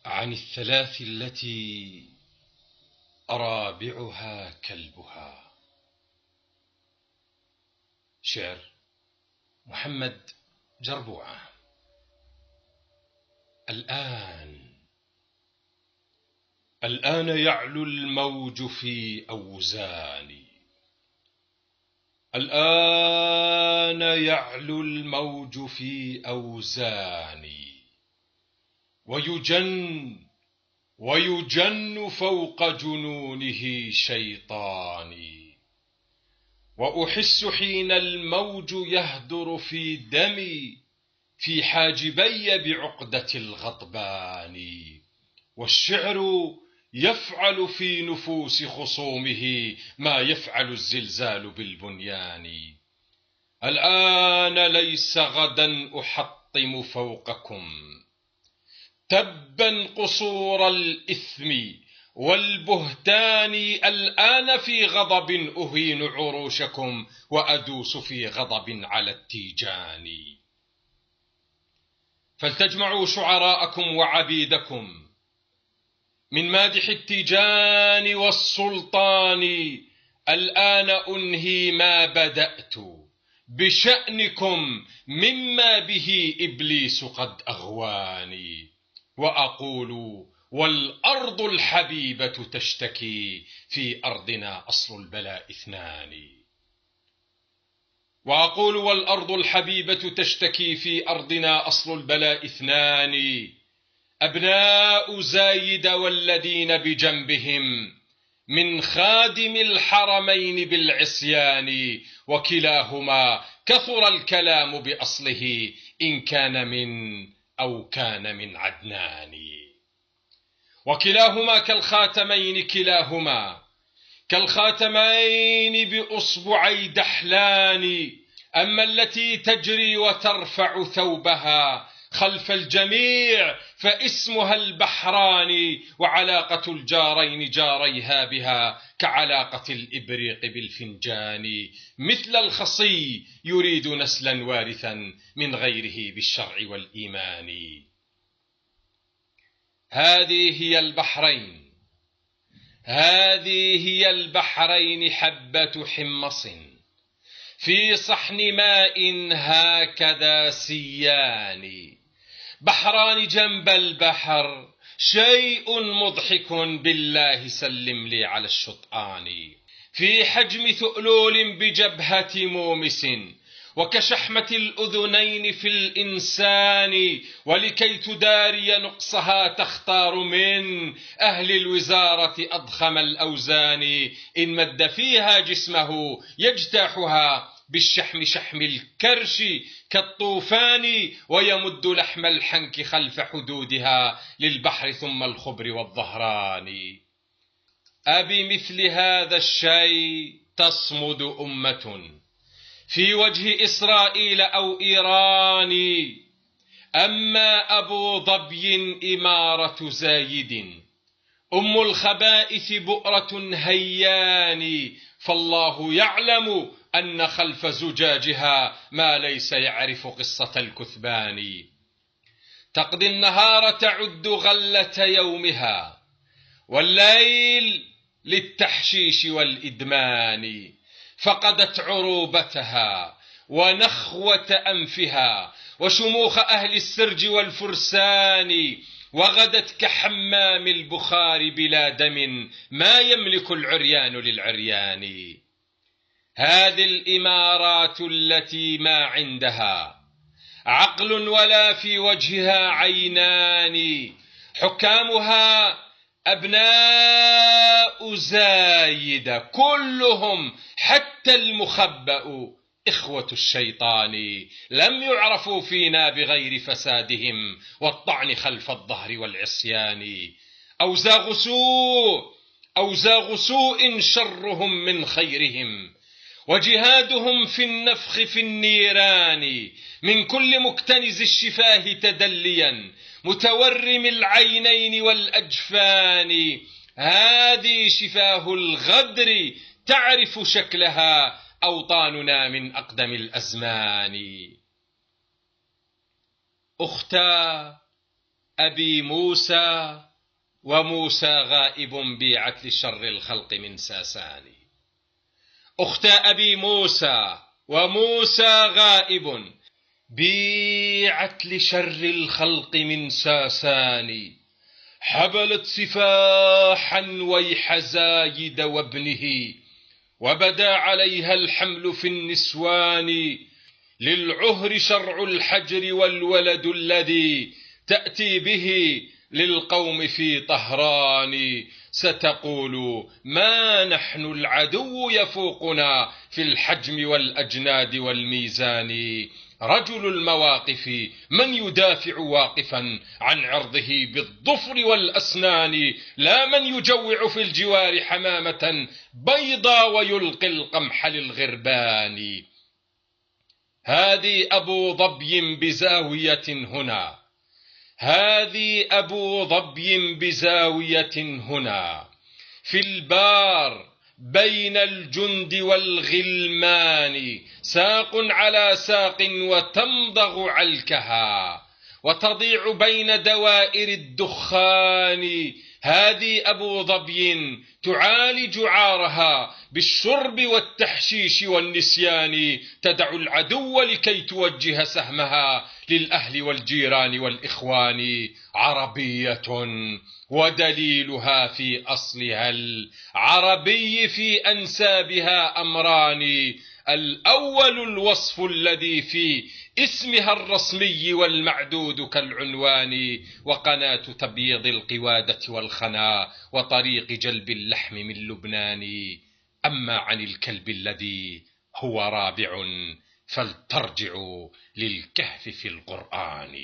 عن الثلاث التي رابعها كلبها. شعر محمد جربوعة. الآن يعلو الموج في أوزاني، الآن يعلو الموج في أوزاني، ويجن فوق جنونه شيطاني، وأحس حين الموج يهدر في دمي في حاجبي بعقدة الغضبان، والشعر يفعل في نفوس خصومه ما يفعل الزلزال بالبنيان. الآن ليس غدا أحطم فوقكم، تبا قصور الإثم والبهتان، الآن في غضب أهين عروشكم وأدوس في غضب على التيجان. فلتجمعوا شعراءكم وعبيدكم من مادح التيجان والسلطان، الآن أنهي ما بدأت بشأنكم مما به إبليس قد أغواني، وأقول والأرض الحبيبة تشتكي في أرضنا أصل البلاء اثنان، وأقول والأرض الحبيبة تشتكي في أرضنا أصل البلاء اثنان، أبناء زايد والذين بجنبهم من خادم الحرمين بالعصيان، وكلاهما كثر الكلام بأصله إن كان من أو كان من عدنان، وكلاهما كالخاتمين، كلاهما كالخاتمين بأصبعي دحلان، أما التي تجري وترفع ثوبها خلف الجميع فاسمها البحران، وعلاقة الجارين جاريها بها كعلاقة الإبريق بالفنجان، مثل الخصي يريد نسلا وارثا من غيره بالشرع والإيمان. هذه هي البحرين حبة حمص في صحن ماء هكذا سيان، بحران جنب البحر شيء مضحك بالله سلم لي على الشطآن، في حجم ثؤلول بجبهة مومس وكشحمة الأذنين في الإنسان، ولكي تداري نقصها تختار من أهل الوزارة أضخم الأوزان، إن مد فيها جسمه يجتاحها بالشحم شحم الكرش كالطوفان، ويمد لحم الحنك خلف حدودها للبحر ثم الخبر والظهران. أبمثل هذا الشيء تصمد أمة في وجه إسرائيل أو إيران، أما أبو ظبي إمارة زايد أم الخبائث بؤرة هيان، فالله يعلم أن خلف زجاجها ما ليس يعرف قصة الكثبان. تقضي النهار تعد غلة يومها والليل للتحشيش والإدمان، فقدت عروبتها ونخوة أنفها وشموخ أهل السرج والفرسان، وغدت كحمام البخار بلا دم ما يملك العريان للعريان. هذه الإمارات التي ما عندها عقل ولا في وجهها عينان، حكامها أبناء زايد كلهم حتى المخبأ إخوة الشيطان، لم يعرفوا فينا بغير فسادهم والطعن خلف الظهر والعصيان، أو زاغ سوء شرهم من خيرهم، وجهادهم في النفخ في النيران، من كل مكتنز الشفاه تدليا متورم العينين والأجفان. هذه شفاه الغدر تعرف شكلها أوطاننا من أقدم الأزمان. أختا أبي موسى وموسى غائب بيعت لشر الخلق من ساسان. أختا أبي موسى وموسى غائب بيعت لشر الخلق من ساسان. حبلت سفاحا ويح زايد وابنه وبدا عليها الحمل في النسوان. للعهر شرع الحجر والولد الذي تأتي به للقوم في طهران. ستقول ما نحن العدو يفوقنا في الحجم والأجناد والميزان. رجل المواقف من يدافع واقفا عن عرضه بالظفر والأسنان. لا من يجوع في الجوار حمامة بيضا ويلقي القمح للغربان. هذه أبو ظبي بزاوية هنا، هذه أبو ظبي بزاوية هنا، في البار بين الجند والغلمان. ساق على ساق وتمضغ علكها وتضيع بين دوائر الدخان. هذه أبو ظبي تعالج عارها بالشرب والتحشيش والنسيان. تدع العدو لكي توجه سهمها للأهل والجيران والإخوان. عربية ودليلها في أصلها العربي في أنسابها أمران. الأول الوصف الذي في اسمها الرسمي والمعدود كالعنوان. وقناة تبييض القوادة والخنا وطريق جلب اللحم من لبنان. أما عن الكلب الذي هو رابع فلترجعوا للكهف في القرآن.